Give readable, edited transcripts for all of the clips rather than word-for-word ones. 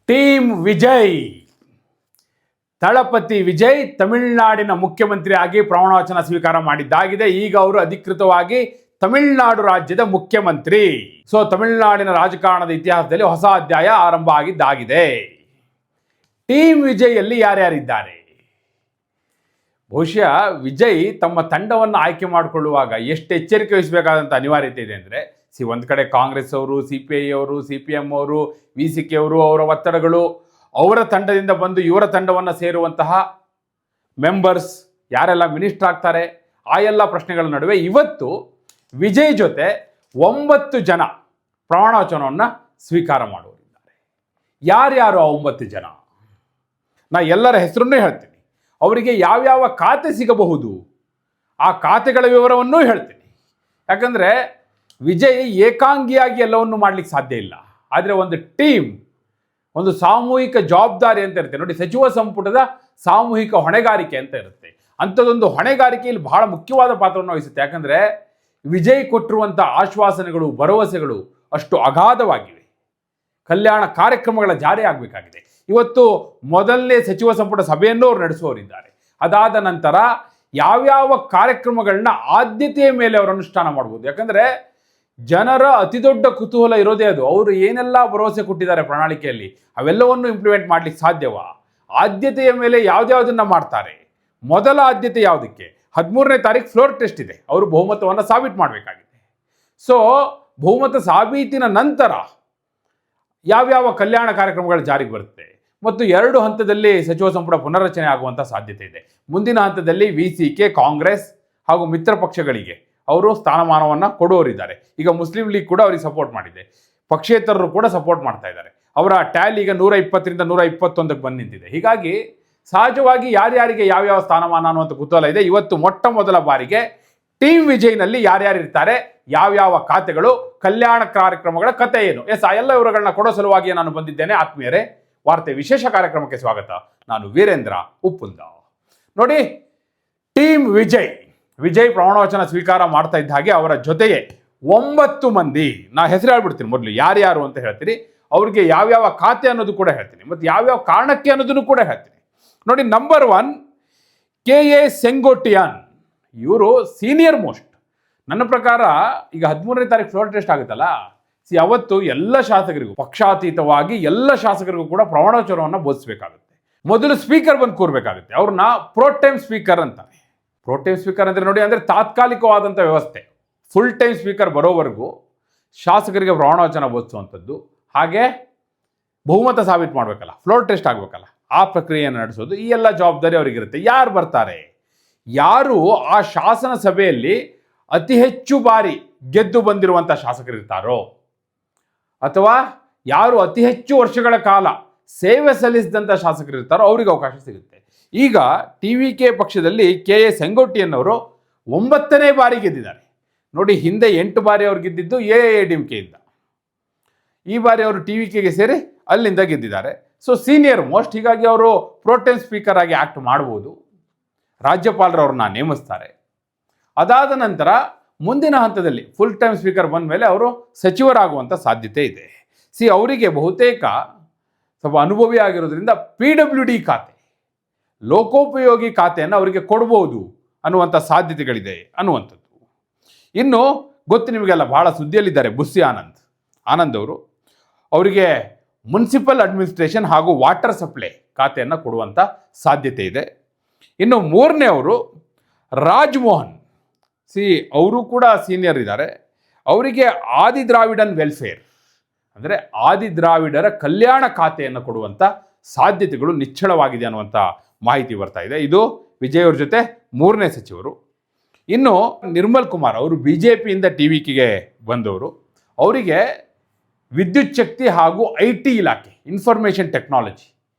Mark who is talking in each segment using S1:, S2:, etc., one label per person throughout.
S1: Team Vijay ದಳಪತಿ Vijay ತಮಿಳುನಾಡಿನ ಮುಖ್ಯಮಂತ್ರಿ ಆಗಿ ಪ್ರಮಾಣವಚನ ಸ್ವೀಕಾರ ಮಾಡಿದ್ದಾಗಿದೆ. ಈಗ ಅವರು ಅಧಿಕೃತವಾಗಿ ತಮಿಳುನಾಡು ರಾಜ್ಯದ ಮುಖ್ಯಮಂತ್ರಿ. ಸೊ ತಮಿಳುನಾಡಿನ ರಾಜಕಾರಣದ ಇತಿಹಾಸದಲ್ಲಿ ಹೊಸ ಅಧ್ಯಾಯ ಆರಂಭ ಆಗಿದ್ದಾಗಿದೆ. ಟೀಮ್ ವಿಜಯಲ್ಲಿ ಯಾರ್ಯಾರಿದ್ದಾರೆ? ಬಹುಶಃ ವಿಜಯ್ ತಮ್ಮ ತಂಡವನ್ನು ಆಯ್ಕೆ ಮಾಡಿಕೊಳ್ಳುವಾಗ ಎಷ್ಟು ಎಚ್ಚರಿಕೆ ವಹಿಸಬೇಕಾದಂಥ ಅನಿವಾರ್ಯತೆ ಇದೆ ಅಂದರೆ, ಒಂದು ಕಡೆ ಕಾಂಗ್ರೆಸ್ ಅವರು, CPI ಅವರು, CPM ಅವರು, VCK ಅವರು, ಅವರ ಒತ್ತಡಗಳು, ಅವರ ತಂಡದಿಂದ ಬಂದು ಇವರ ತಂಡವನ್ನು ಸೇರುವಂತಹ ಮೆಂಬರ್ಸ್ ಯಾರೆಲ್ಲ ಮಿನಿಸ್ಟರ್ ಆಗ್ತಾರೆ, ಆ ಎಲ್ಲ ಪ್ರಶ್ನೆಗಳ ನಡುವೆ ಇವತ್ತು ವಿಜಯ್ ಜೊತೆ 9 ಜನ ಪ್ರಮಾಣವಚನವನ್ನು ಸ್ವೀಕಾರ ಮಾಡುವರಿದ್ದಾರೆ. ಯಾರ್ಯಾರು ಆ 9 ಜನ? ನಾ ಎಲ್ಲರ ಹೆಸರನ್ನೂ ಹೇಳ್ತೀನಿ. ಅವರಿಗೆ ಯಾವ್ಯಾವ ಖಾತೆ ಸಿಗಬಹುದು ಆ ಖಾತೆಗಳ ವಿವರವನ್ನೂ ಹೇಳ್ತೀನಿ. ಯಾಕಂದರೆ ವಿಜಯ್ ಏಕಾಂಗಿಯಾಗಿ ಎಲ್ಲವನ್ನು ಮಾಡಲಿಕ್ಕೆ ಸಾಧ್ಯ ಇಲ್ಲ. ಆದರೆ ಒಂದು ಟೀಮ್, ಒಂದು ಸಾಮೂಹಿಕ ಜವಾಬ್ದಾರಿ ಅಂತ ಇರುತ್ತೆ ನೋಡಿ. ಸಚಿವ ಸಂಪುಟದ ಸಾಮೂಹಿಕ ಹೊಣೆಗಾರಿಕೆ ಅಂತ ಇರುತ್ತೆ. ಅಂಥದ್ದೊಂದು ಹೊಣೆಗಾರಿಕೆಯಲ್ಲಿ ಬಹಳ ಮುಖ್ಯವಾದ ಪಾತ್ರವನ್ನು ವಹಿಸುತ್ತೆ. ಯಾಕಂದರೆ ವಿಜಯ್ ಕೊಟ್ಟಿರುವಂಥ ಆಶ್ವಾಸನೆಗಳು, ಭರವಸೆಗಳು ಅಷ್ಟು ಅಗಾಧವಾಗಿವೆ. ಕಲ್ಯಾಣ ಕಾರ್ಯಕ್ರಮಗಳ ಜಾರಿ ಆಗಬೇಕಾಗಿದೆ. ಇವತ್ತು ಮೊದಲನೇ ಸಚಿವ ಸಂಪುಟ ಸಭೆಯನ್ನು ಅವರು ನಡೆಸುವವರಿದ್ದಾರೆ. ಅದಾದ ನಂತರ ಯಾವ್ಯಾವ ಕಾರ್ಯಕ್ರಮಗಳನ್ನ ಆದ್ಯತೆಯ ಮೇಲೆ ಅವರು ಅನುಷ್ಠಾನ ಮಾಡ್ಬೋದು. ಯಾಕಂದರೆ ಜನರ ಅತಿ ದೊಡ್ಡ ಕುತೂಹಲ ಇರೋದೇ ಅದು. ಅವರು ಏನೆಲ್ಲ ಭರವಸೆ ಕೊಟ್ಟಿದ್ದಾರೆ ಪ್ರಣಾಳಿಕೆಯಲ್ಲಿ, ಅವೆಲ್ಲವನ್ನು ಇಂಪ್ಲಿಮೆಂಟ್ ಮಾಡ್ಲಿಕ್ಕೆ ಸಾಧ್ಯವಾ? ಆದ್ಯತೆಯ ಮೇಲೆ ಯಾವ್ದ್ಯಾವುದನ್ನು ಮಾಡ್ತಾರೆ? ಮೊದಲ ಆದ್ಯತೆ ಯಾವುದಕ್ಕೆ? 13ನೇ ತಾರೀಕು ಫ್ಲೋರ್ ಟೆಸ್ಟ್ ಇದೆ. ಅವರು ಬಹುಮತವನ್ನು ಸಾಬೀತು ಮಾಡಬೇಕಾಗಿದೆ. ಸೊ ಬಹುಮತ ಸಾಬೀತಿನ ನಂತರ ಯಾವ್ಯಾವ ಕಲ್ಯಾಣ ಕಾರ್ಯಕ್ರಮಗಳು ಜಾರಿಗೆ ಬರುತ್ತೆ ಮತ್ತು 2 ಹಂತದಲ್ಲಿ ಸಚಿವ ಸಂಪುಟ ಪುನರ್ರಚನೆ ಆಗುವಂಥ ಸಾಧ್ಯತೆ ಇದೆ. ಮುಂದಿನ ಹಂತದಲ್ಲಿ VCK, ಕಾಂಗ್ರೆಸ್ ಹಾಗೂ ಮಿತ್ರ ಪಕ್ಷಗಳಿಗೆ ಅವರು ಸ್ಥಾನಮಾನವನ್ನು ಕೊಡುವರಿದ್ದಾರೆ. ಈಗ ಮುಸ್ಲಿಂ ಲೀಗ್ ಕೂಡ ಅವರಿಗೆ ಸಪೋರ್ಟ್ ಮಾಡಿದೆ. ಪಕ್ಷೇತರರು ಕೂಡ ಸಪೋರ್ಟ್ ಮಾಡ್ತಾ ಇದ್ದಾರೆ. ಅವರ ಟ್ಯಾಲಿ ಈಗ 120ರಿಂದ 121ಕ್ಕೆ ಬಂದು ನಿಂತಿದೆ. ಹೀಗಾಗಿ ಸಹಜವಾಗಿ ಯಾರ್ಯಾರಿಗೆ ಯಾವ್ಯಾವ ಸ್ಥಾನಮಾನ ಅನ್ನುವಂಥ ಕುತೂಹಲ ಇದೆ. ಇವತ್ತು ಮೊಟ್ಟ ಮೊದಲ ಬಾರಿಗೆ ಟೀಮ್ ವಿಜಯ್ನಲ್ಲಿ ಯಾರ್ಯಾರು ಇರ್ತಾರೆ, ಯಾವ್ಯಾವ ಖಾತೆಗಳು, ಕಲ್ಯಾಣ ಕಾರ್ಯಕ್ರಮಗಳ ಕತೆ ಏನು, ಆ ಎಲ್ಲ ವಿವರಗಳನ್ನ ಕೊಡೋ ಸಲುವಾಗಿ ನಾನು ಬಂದಿದ್ದೇನೆ. ಆತ್ಮೀಯರೇ, ವಾರ್ತೆ ವಿಶೇಷ ಕಾರ್ಯಕ್ರಮಕ್ಕೆ ಸ್ವಾಗತ. ನಾನು ವೀರೇಂದ್ರ ಉಪ್ಪುಂದ. ನೋಡಿ, ಟೀಮ್ ವಿಜಯ್ ಪ್ರಮಾಣವಚನ ಸ್ವೀಕಾರ ಮಾಡ್ತಾ ಇದ್ದ ಹಾಗೆ ಅವರ ಜೊತೆಗೆ 9 ಮಂದಿ, ನಾ ಹೆಸರು ಹೇಳ್ಬಿಡ್ತೀನಿ. ಮೊದಲು ಯಾರ್ಯಾರು ಅಂತ ಹೇಳ್ತೀನಿ, ಅವ್ರಿಗೆ ಯಾವ್ಯಾವ ಖಾತೆ ಅನ್ನೋದು ಕೂಡ ಹೇಳ್ತೀನಿ, ಮತ್ತು ಯಾವ್ಯಾವ ಕಾರಣಕ್ಕೆ ಅನ್ನೋದನ್ನು ಕೂಡ ಹೇಳ್ತೀನಿ. ನೋಡಿ, ನಂಬರ್ 1 KA ಸೆಂಗೋಟಿಯಾನ್. ಇವರು ಸೀನಿಯರ್ ಮೋಸ್ಟ್. ನನ್ನ ಪ್ರಕಾರ ಈಗ 13ನೇ ತಾರೀಕು ಫ್ಲೋರ್ ಟೆಸ್ಟ್ ಆಗುತ್ತಲ್ಲ, ಅವತ್ತು ಎಲ್ಲ ಶಾಸಕರಿಗೂ, ಪಕ್ಷಾತೀತವಾಗಿ ಎಲ್ಲ ಶಾಸಕರಿಗೂ ಕೂಡ ಪ್ರಮಾಣವಚನವನ್ನು ಬೋಧಿಸಬೇಕಾಗುತ್ತೆ. ಮೊದಲು ಸ್ಪೀಕರ್ ಬಂದು ಕೂರಬೇಕಾಗುತ್ತೆ. ಅವ್ರನ್ನ ಪ್ರೋಟೈಮ್ ಸ್ಪೀಕರ್ ಅಂತಾರೆ. ಪ್ರೋಟೈಮ್ ಸ್ಪೀಕರ್ ಅಂದರೆ ನೋಡಿ, ಅಂದರೆ ತಾತ್ಕಾಲಿಕವಾದಂಥ ವ್ಯವಸ್ಥೆ. ಫುಲ್ ಟೈಮ್ ಸ್ಪೀಕರ್ ಬರೋವರೆಗೂ ಶಾಸಕರಿಗೆ ಪ್ರಮಾಣವಚನ ಬೋಧಿಸುವಂಥದ್ದು, ಹಾಗೆ ಬಹುಮತ ಸಾಬೀತು ಮಾಡಬೇಕಲ್ಲ, ಫ್ಲೋರ್ ಟೆಸ್ಟ್ ಆಗಬೇಕಲ್ಲ, ಆ ಪ್ರಕ್ರಿಯೆಯನ್ನು ನಡೆಸೋದು, ಈ ಎಲ್ಲ ಜವಾಬ್ದಾರಿ ಅವರಿಗಿರುತ್ತೆ. ಯಾರು ಬರ್ತಾರೆ? ಯಾರು ಆ ಶಾಸನ ಸಭೆಯಲ್ಲಿ ಅತಿ ಹೆಚ್ಚು ಬಾರಿ ಗೆದ್ದು ಬಂದಿರುವಂಥ ಶಾಸಕರಿರ್ತಾರೋ, ಅಥವಾ ಯಾರು ಅತಿ ಹೆಚ್ಚು ವರ್ಷಗಳ ಕಾಲ ಸೇವೆ ಸಲ್ಲಿಸಿದಂಥ ಶಾಸಕರಿರ್ತಾರೋ ಅವ್ರಿಗೆ ಅವಕಾಶ ಸಿಗುತ್ತೆ. ಈಗ TVK ಪಕ್ಷದಲ್ಲಿ KA ಸೆಂಗೋಟಿಯನ್ ಅವರು 9ನೇ ಬಾರಿ ಗೆದ್ದಿದ್ದಾರೆ. ನೋಡಿ, ಹಿಂದೆ 8 ಬಾರಿ ಅವ್ರು ಗೆದ್ದಿದ್ದು AIADMK ಇಂದ. ಈ ಬಾರಿ ಅವರು TVKಗೆ ಸೇರಿ ಅಲ್ಲಿಂದ ಗೆದ್ದಿದ್ದಾರೆ. So senior most. ಹೀಗಾಗಿ ಅವರು ಪ್ರೋಟೈಮ್ ಸ್ಪೀಕರ್ ಆಗಿ ಆಕ್ಟ್ ಮಾಡ್ಬೋದು. ರಾಜ್ಯಪಾಲರು ಅವ್ರನ್ನ ನೇಮಿಸ್ತಾರೆ. ಅದಾದ ನಂತರ ಮುಂದಿನ ಹಂತದಲ್ಲಿ ಫುಲ್ ಟೈಮ್ ಸ್ಪೀಕರ್ ಬಂದ ಮೇಲೆ ಅವರು ಸಚಿವರಾಗುವಂಥ ಸಾಧ್ಯತೆ ಇದೆ. ಅವರಿಗೆ ಬಹುತೇಕ ಸ್ವಲ್ಪ ಅನುಭವಿ ಆಗಿರೋದ್ರಿಂದ PWD ಖಾತೆ, ಲೋಕೋಪಯೋಗಿ ಖಾತೆಯನ್ನು ಅವರಿಗೆ ಕೊಡ್ಬೋದು ಅನ್ನುವಂಥ ಸಾಧ್ಯತೆಗಳಿದೆ ಅನ್ನುವಂಥದ್ದು. ಇನ್ನು ಗೊತ್ತು ನಿಮಗೆಲ್ಲ, ಬಹಳ ಸುದ್ದಿಯಲ್ಲಿದ್ದಾರೆ ಬುಸ್ಸಿ ಆನಂದ್ ಅವರು. ಅವರಿಗೆ ಮುನ್ಸಿಪಲ್ ಅಡ್ಮಿನಿಸ್ಟ್ರೇಷನ್ ಹಾಗೂ ವಾಟರ್ ಸಪ್ಲೈ ಖಾತೆಯನ್ನು ಕೊಡುವಂಥ ಸಾಧ್ಯತೆ ಇದೆ. ಇನ್ನು 3ನೇ ಅವರು ರಾಜ್ಮೋಹನ್. ಅವರು ಕೂಡ ಸೀನಿಯರ್ ಇದ್ದಾರೆ. ಅವರಿಗೆ ಆದಿ ದ್ರಾವಿಡನ್ ವೆಲ್ಫೇರ್, ಅಂದರೆ ಆದಿ ದ್ರಾವಿಡರ ಕಲ್ಯಾಣ ಖಾತೆಯನ್ನು ಕೊಡುವಂಥ ಸಾಧ್ಯತೆಗಳು ನಿಚ್ಚಳವಾಗಿದೆ ಅನ್ನುವಂಥ ಮಾಹಿತಿ ಬರ್ತಾ ಇದೆ. ಇದು ವಿಜಯ್ ಅವ್ರ ಜೊತೆ 3ನೇ ಸಚಿವರು. ಇನ್ನು ನಿರ್ಮಲ್ ಕುಮಾರ್ ಅವರು BJPಯಿಂದ TVKಗೆ ಬಂದವರು. ಅವರಿಗೆ ವಿದ್ಯುತ್ ಶಕ್ತಿ ಹಾಗೂ IT ಇಲಾಖೆ, ಇನ್ಫಾರ್ಮೇಷನ್ ಟೆಕ್ನಾಲಜಿ,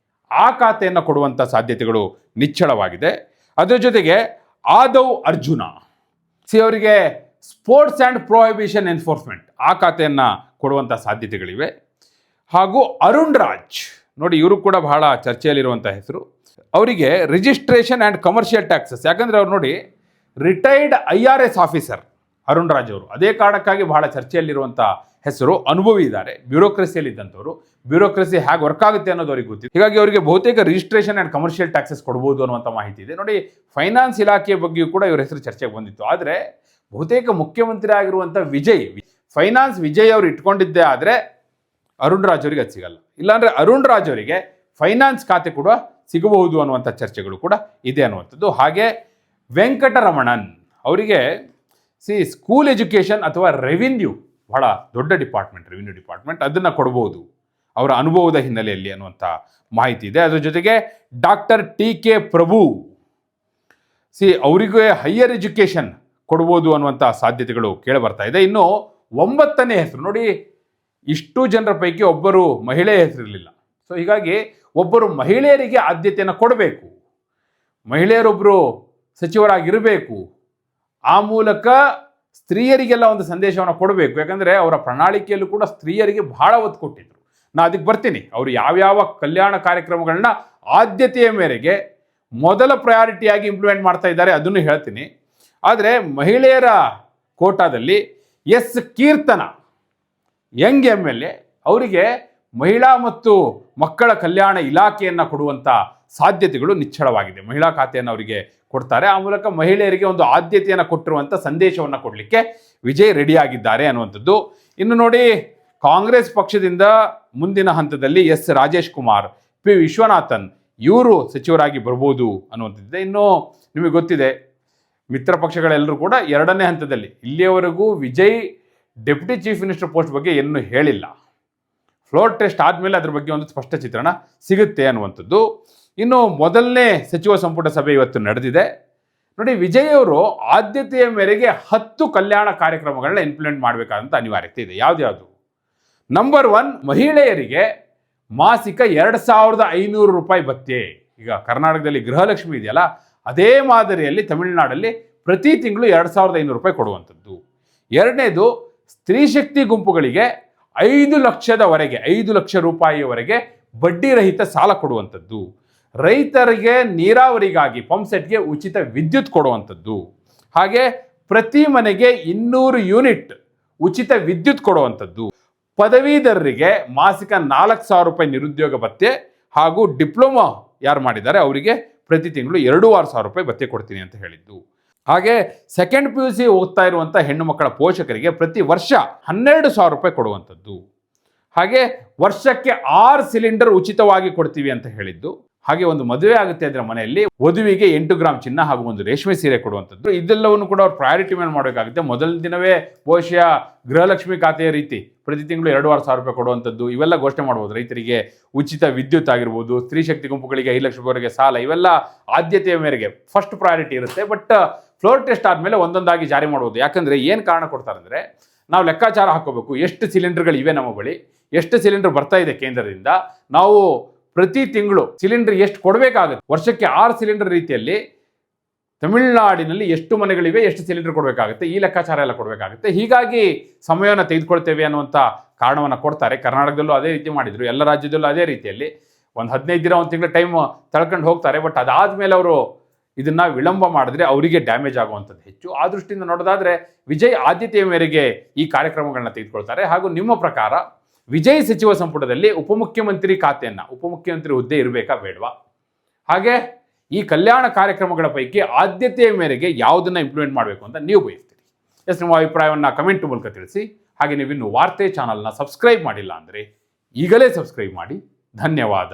S1: ಆ ಖಾತೆಯನ್ನು ಕೊಡುವಂಥ ಸಾಧ್ಯತೆಗಳು ನಿಚ್ಚಳವಾಗಿದೆ. ಅದರ ಜೊತೆಗೆ ಆದವ್ ಅರ್ಜುನ, ಅವರಿಗೆ ಸ್ಪೋರ್ಟ್ಸ್ ಆ್ಯಂಡ್ ಪ್ರೊಹಿಬಿಷನ್ ಎನ್ಫೋರ್ಸ್ಮೆಂಟ್, ಆ ಖಾತೆಯನ್ನು ಕೊಡುವಂಥ ಸಾಧ್ಯತೆಗಳಿವೆ. ಹಾಗೂ ಅರುಣ್ ರಾಜ್, ನೋಡಿ ಇವರು ಕೂಡ ಬಹಳ ಚರ್ಚೆಯಲ್ಲಿರುವಂಥ ಹೆಸರು. ಅವರಿಗೆ ರಿಜಿಸ್ಟ್ರೇಷನ್ ಆ್ಯಂಡ್ ಕಮರ್ಷಿಯಲ್ ಟ್ಯಾಕ್ಸಸ್, ಯಾಕಂದರೆ ಅವ್ರು ನೋಡಿ retired IRS officer Arun Raj ಅವರು. ಅದೇ ಕಾರಣಕ್ಕಾಗಿ ಬಹಳ ಚರ್ಚೆಯಲ್ಲಿರುವಂಥ ಹೆಸರು, ಅನುಭವಿ ಇದ್ದಾರೆ, ಬ್ಯೂರೋಕ್ರಸಿಯಲ್ಲಿ ಇದ್ದಂಥವ್ರು, ಬ್ಯೂರೋಕ್ರಸಿ ಹೇಗೆ ವರ್ಕ್ ಆಗುತ್ತೆ ಅನ್ನೋದು ಅವ್ರಿಗೆ ಗೊತ್ತಿದೆ. ಹೀಗಾಗಿ ಅವರಿಗೆ ಬಹುತೇಕ ರಿಜಿಸ್ಟ್ರೇಷನ್ ಆ್ಯಂಡ್ ಕಮರ್ಷಿಯಲ್ ಟ್ಯಾಕ್ಸಸ್ ಕೊಡ್ಬೋದು ಅನ್ನುವಂಥ ಮಾಹಿತಿ ಇದೆ. ನೋಡಿ, ಫೈನಾನ್ಸ್ ಇಲಾಖೆಯ ಬಗ್ಗೆಯೂ ಕೂಡ ಇವರ ಹೆಸರು ಚರ್ಚೆಗೆ ಬಂದಿತ್ತು. ಆದರೆ ಬಹುತೇಕ ಮುಖ್ಯಮಂತ್ರಿ ಆಗಿರುವಂಥ ಫೈನಾನ್ಸ್ ವಿಜಯ್ ಅವರು ಇಟ್ಕೊಂಡಿದ್ದೇ ಆದರೆ ಅರುಣ್ ರಾಜ್ ಅವರಿಗೆ ಅದು ಸಿಗಲ್ಲ. ಇಲ್ಲಾಂದರೆ ಅರುಣ್ ರಾಜ್ ಅವರಿಗೆ ಫೈನಾನ್ಸ್ ಖಾತೆ ಕೂಡ ಸಿಗಬಹುದು ಅನ್ನುವಂಥ ಚರ್ಚೆಗಳು ಕೂಡ ಇದೆ ಅನ್ನುವಂಥದ್ದು. ಹಾಗೆ ವೆಂಕಟರಮಣನ್ ಅವರಿಗೆ ಸ್ಕೂಲ್ ಎಜುಕೇಷನ್ ಅಥವಾ ರೆವಿನ್ಯೂ, ಬಹಳ ದೊಡ್ಡ ಡಿಪಾರ್ಟ್ಮೆಂಟ್ ರೆವಿನ್ಯೂ ಡಿಪಾರ್ಟ್ಮೆಂಟ್, ಅದನ್ನು ಕೊಡ್ಬೋದು ಅವರ ಅನುಭವದ ಹಿನ್ನೆಲೆಯಲ್ಲಿ ಅನ್ನುವಂಥ ಮಾಹಿತಿ ಇದೆ. ಅದರ ಜೊತೆಗೆ ಡಾಕ್ಟರ್ TK ಪ್ರಭು ಅವರಿಗೆ ಹೈಯರ್ ಎಜುಕೇಷನ್ ಕೊಡ್ಬೋದು ಅನ್ನುವಂಥ ಸಾಧ್ಯತೆಗಳು ಕೇಳಿ ಬರ್ತಾ ಇದೆ. ಇನ್ನು 9ನೇ ಹೆಸರು ನೋಡಿ, ಇಷ್ಟು ಜನರ ಪೈಕಿ ಒಬ್ಬರು ಮಹಿಳೆಯ ಹೆಸರಿರಲಿಲ್ಲ. ಸೊ ಹೀಗಾಗಿ ಒಬ್ಬರು ಮಹಿಳೆಯರಿಗೆ ಆದ್ಯತೆಯನ್ನು ಕೊಡಬೇಕು, ಮಹಿಳೆಯರೊಬ್ಬರು ಸಚಿವರಾಗಿರಬೇಕು, ಆ ಮೂಲಕ ಸ್ತ್ರೀಯರಿಗೆಲ್ಲ ಒಂದು ಸಂದೇಶವನ್ನು ಕೊಡಬೇಕು. ಯಾಕಂದರೆ ಅವರ ಪ್ರಣಾಳಿಕೆಯಲ್ಲೂ ಕೂಡ ಸ್ತ್ರೀಯರಿಗೆ ಬಹಳ ಒತ್ತು ಕೊಟ್ಟಿದ್ರು. ನಾನು ಅದಕ್ಕೆ ಬರ್ತೀನಿ. ಅವರು ಯಾವ್ಯಾವ ಕಲ್ಯಾಣ ಕಾರ್ಯಕ್ರಮಗಳನ್ನ ಆದ್ಯತೆಯ ಮೇರೆಗೆ ಮೊದಲ ಪ್ರಯಾರಿಟಿಯಾಗಿ ಇಂಪ್ಲಿಮೆಂಟ್ ಮಾಡ್ತಾ ಇದ್ದಾರೆ ಅದನ್ನು ಹೇಳ್ತೀನಿ. ಆದರೆ ಮಹಿಳೆಯರ ಕೋಟಾದಲ್ಲಿ ಕೀರ್ತನ ಯಂಗ್ MLA ಅವರಿಗೆ ಮಹಿಳಾ ಮತ್ತು ಮಕ್ಕಳ ಕಲ್ಯಾಣ ಇಲಾಖೆಯನ್ನು ಕೊಡುವಂಥ ಸಾಧ್ಯತೆಗಳು ನಿಚ್ಚಳವಾಗಿದೆ. ಮಹಿಳಾ ಖಾತೆಯನ್ನು ಅವರಿಗೆ ಕೊಡ್ತಾರೆ. ಆ ಮೂಲಕ ಮಹಿಳೆಯರಿಗೆ ಒಂದು ಆದ್ಯತೆಯನ್ನು ಕೊಟ್ಟಿರುವಂಥ ಸಂದೇಶವನ್ನು ಕೊಡಲಿಕ್ಕೆ ವಿಜಯ್ ರೆಡಿಯಾಗಿದ್ದಾರೆ ಅನ್ನುವಂಥದ್ದು. ಇನ್ನು ನೋಡಿ, ಕಾಂಗ್ರೆಸ್ ಪಕ್ಷದಿಂದ ಮುಂದಿನ ಹಂತದಲ್ಲಿ ರಾಜೇಶ್ ಕುಮಾರ್, P ವಿಶ್ವನಾಥನ್ ಇವರು ಸಚಿವರಾಗಿ ಬರ್ಬೋದು ಅನ್ನುವಂಥದ್ದಿದೆ. ಇನ್ನು ನಿಮಗೆ ಗೊತ್ತಿದೆ, ಮಿತ್ರ ಪಕ್ಷಗಳೆಲ್ಲರೂ ಕೂಡ 2ನೇ ಹಂತದಲ್ಲಿ, ಇಲ್ಲಿಯವರೆಗೂ Vijay deputy chief minister post ಬಗ್ಗೆ ಏನೂ ಹೇಳಿಲ್ಲ. ಫ್ಲೋರ್ ಟೆಸ್ಟ್ ಆದಮೇಲೆ ಅದ್ರ ಬಗ್ಗೆ ಒಂದು ಸ್ಪಷ್ಟ ಚಿತ್ರಣ ಸಿಗುತ್ತೆ ಅನ್ನುವಂಥದ್ದು. ಇನ್ನು ಮೊದಲನೇ ಸಚಿವ ಸಂಪುಟ ಸಭೆ ಇವತ್ತು ನಡೆದಿದೆ. ನೋಡಿ, ವಿಜಯ್ ಅವರು ಆದ್ಯತೆಯ ಮೇರೆಗೆ 10 ಕಲ್ಯಾಣ ಕಾರ್ಯಕ್ರಮಗಳನ್ನ ಇಂಪ್ಲಿಮೆಂಟ್ ಮಾಡಬೇಕಾದಂಥ ಅನಿವಾರ್ಯತೆ ಇದೆ. ಯಾವ್ದು? ನಂಬರ್ 1, ಮಹಿಳೆಯರಿಗೆ ಮಾಸಿಕ 2,500 ರೂಪಾಯಿ ಭತ್ಯೆ. ಈಗ ಕರ್ನಾಟಕದಲ್ಲಿ ಗೃಹಲಕ್ಷ್ಮಿ ಇದೆಯಲ್ಲ, ಅದೇ ಮಾದರಿಯಲ್ಲಿ ತಮಿಳುನಾಡಲ್ಲಿ ಪ್ರತಿ ತಿಂಗಳು 2,500 ರೂಪಾಯಿ ಕೊಡುವಂಥದ್ದು. ಎರಡನೇದು, ಸ್ತ್ರೀ ಶಕ್ತಿ ಗುಂಪುಗಳಿಗೆ 5 ಲಕ್ಷ ರೂಪಾಯಿಯವರೆಗೆ ಬಡ್ಡಿ ರಹಿತ ಸಾಲ ಕೊಡುವಂಥದ್ದು. ರೈತರಿಗೆ ನೀರಾವರಿಗಾಗಿ ಪಂಪ್ಸೆಟ್ಗೆ ಉಚಿತ ವಿದ್ಯುತ್ ಕೊಡುವಂಥದ್ದು. ಹಾಗೆ ಪ್ರತಿ ಮನೆಗೆ 200 ಯೂನಿಟ್ ಉಚಿತ ವಿದ್ಯುತ್ ಕೊಡುವಂಥದ್ದು. ಪದವೀಧರರಿಗೆ ಮಾಸಿಕ 4,000 ರೂಪಾಯಿ ನಿರುದ್ಯೋಗ ಭತ್ಯೆ ಹಾಗೂ ಡಿಪ್ಲೊಮಾ ಯಾರು ಮಾಡಿದ್ದಾರೆ ಅವರಿಗೆ ಪ್ರತಿ ತಿಂಗಳು 2,500 ರೂಪಾಯಿ ಭತ್ಯೆ ಕೊಡ್ತೀನಿ ಅಂತ ಹೇಳಿದ್ದು. ಹಾಗೆ ಸೆಕೆಂಡ್ PUC ಓದ್ತಾ ಇರುವಂಥ ಹೆಣ್ಣು ಮಕ್ಕಳ ಪೋಷಕರಿಗೆ ಪ್ರತಿ ವರ್ಷ 12,000 ರೂಪಾಯಿ ಕೊಡುವಂಥದ್ದು. ಹಾಗೆ ವರ್ಷಕ್ಕೆ 6 ಸಿಲಿಂಡರ್ ಉಚಿತವಾಗಿ ಕೊಡ್ತೀವಿ ಅಂತ ಹೇಳಿದ್ದು. ಹಾಗೆ ಒಂದು ಮದುವೆ ಆಗುತ್ತೆ ಅಂದರೆ ಮನೆಯಲ್ಲಿ ವಧುವಿಗೆ 8 ಗ್ರಾಂ ಚಿನ್ನ ಹಾಗೂ ಒಂದು ರೇಷ್ಮೆ ಸೀರೆ ಕೊಡುವಂಥದ್ದು. ಇದೆಲ್ಲವನ್ನು ಕೂಡ ಅವ್ರು ಪ್ರಯಾರಿಟಿ ಮೇಲೆ ಮಾಡಬೇಕಾಗುತ್ತೆ. ಮೊದಲ ದಿನವೇ ಬಹುಶಃ ಗೃಹಲಕ್ಷ್ಮಿ ಖಾತೆಯ ರೀತಿ ಪ್ರತಿ ತಿಂಗಳು 2,500 ರೂಪಾಯಿ ಕೊಡುವಂಥದ್ದು, ಇವೆಲ್ಲ ಘೋಷಣೆ ಮಾಡ್ಬೋದು. ರೈತರಿಗೆ ಉಚಿತ ವಿದ್ಯುತ್ ಆಗಿರ್ಬೋದು, ಸ್ತ್ರೀ ಶಕ್ತಿ ಗುಂಪುಗಳಿಗೆ 5 ಲಕ್ಷ ರೂಪಾಯಿವರೆಗೆ ಸಾಲ, ಇವೆಲ್ಲ ಆದ್ಯತೆಯ ಮೇರೆಗೆ ಫಸ್ಟ್ ಪ್ರಯಾರಿಟಿ ಇರುತ್ತೆ. ಬಟ್ ಫ್ಲೋರ್ ಟೆಸ್ಟ್ ಆದಮೇಲೆ ಒಂದೊಂದಾಗಿ ಜಾರಿ ಮಾಡ್ಬೋದು. ಯಾಕಂದರೆ ಏನು ಕಾರಣ ಕೊಡ್ತಾರೆ ಅಂದರೆ, ನಾವು ಲೆಕ್ಕಾಚಾರ ಹಾಕೋಬೇಕು, ಎಷ್ಟು ಸಿಲಿಂಡರ್ಗಳಿವೆ ನಮ್ಮ ಬಳಿ, ಎಷ್ಟು ಸಿಲಿಂಡರ್ ಬರ್ತಾ ಇದೆ ಕೇಂದ್ರದಿಂದ, ನಾವು ಪ್ರತಿ ತಿಂಗಳು ಸಿಲಿಂಡರ್ ಎಷ್ಟು ಕೊಡಬೇಕಾಗುತ್ತೆ, ವರ್ಷಕ್ಕೆ 6 ಸಿಲಿಂಡರ್ ರೀತಿಯಲ್ಲಿ ತಮಿಳುನಾಡಿನಲ್ಲಿ ಎಷ್ಟು ಮನೆಗಳಿವೆ, ಎಷ್ಟು ಸಿಲಿಂಡರ್ ಕೊಡಬೇಕಾಗುತ್ತೆ, ಈ ಲೆಕ್ಕಾಚಾರ ಎಲ್ಲ ಕೊಡಬೇಕಾಗುತ್ತೆ. ಹೀಗಾಗಿ ಸಮಯವನ್ನು ತೆಗೆದುಕೊಳ್ತೇವೆ ಅನ್ನುವಂಥ ಕಾರಣವನ್ನು ಕೊಡ್ತಾರೆ. ಕರ್ನಾಟಕದಲ್ಲೂ ಅದೇ ರೀತಿ ಮಾಡಿದರು, ಎಲ್ಲ ರಾಜ್ಯದಲ್ಲೂ ಅದೇ ರೀತಿಯಲ್ಲಿ ಒಂದು 15 ದಿನ, 1 ತಿಂಗಳ ಟೈಮ್ ತಳ್ಕೊಂಡು ಹೋಗ್ತಾರೆ. ಬಟ್ ಅದಾದಮೇಲೆ ಅವರು ಇದನ್ನು ವಿಳಂಬ ಮಾಡಿದ್ರೆ ಅವರಿಗೆ ಡ್ಯಾಮೇಜ್ ಆಗುವಂಥದ್ದು ಹೆಚ್ಚು. ಆ ದೃಷ್ಟಿಯಿಂದ ನೋಡೋದಾದರೆ ವಿಜಯ್ ಆದ್ಯತೆಯ ಮೇರೆಗೆ ಈ ಕಾರ್ಯಕ್ರಮಗಳನ್ನ ತೆಗೆದುಕೊಳ್ತಾರೆ. ಹಾಗೂ ನಿಮ್ಮ ಪ್ರಕಾರ ವಿಜಯ್ ಸಚಿವ ಸಂಪುಟದಲ್ಲಿ ಉಪಮುಖ್ಯಮಂತ್ರಿ ಖಾತೆಯನ್ನು, ಉಪಮುಖ್ಯಮಂತ್ರಿ ಹುದ್ದೆ ಇರಬೇಕಾ ಬೇಡವಾ? ಹಾಗೆ ಈ ಕಲ್ಯಾಣ ಕಾರ್ಯಕ್ರಮಗಳ ಪೈಕಿ ಆದ್ಯತೆಯ ಮೇರೆಗೆ ಯಾವುದನ್ನು ಇಂಪ್ಲಿಮೆಂಟ್ ಮಾಡಬೇಕು ಅಂತ ನೀವು ಬಯಸ್ತೀರಿ? ನಿಮ್ಮ ಅಭಿಪ್ರಾಯವನ್ನು ಕಮೆಂಟ್ ಮೂಲಕ ತಿಳಿಸಿ. ಹಾಗೆ ನೀವಿನ್ನು ವಾರ್ತೆ ಚಾನಲ್ನ ಸಬ್ಸ್ಕ್ರೈಬ್ ಮಾಡಿಲ್ಲ ಅಂದರೆ ಈಗಲೇ ಸಬ್ಸ್ಕ್ರೈಬ್ ಮಾಡಿ. ಧನ್ಯವಾದ.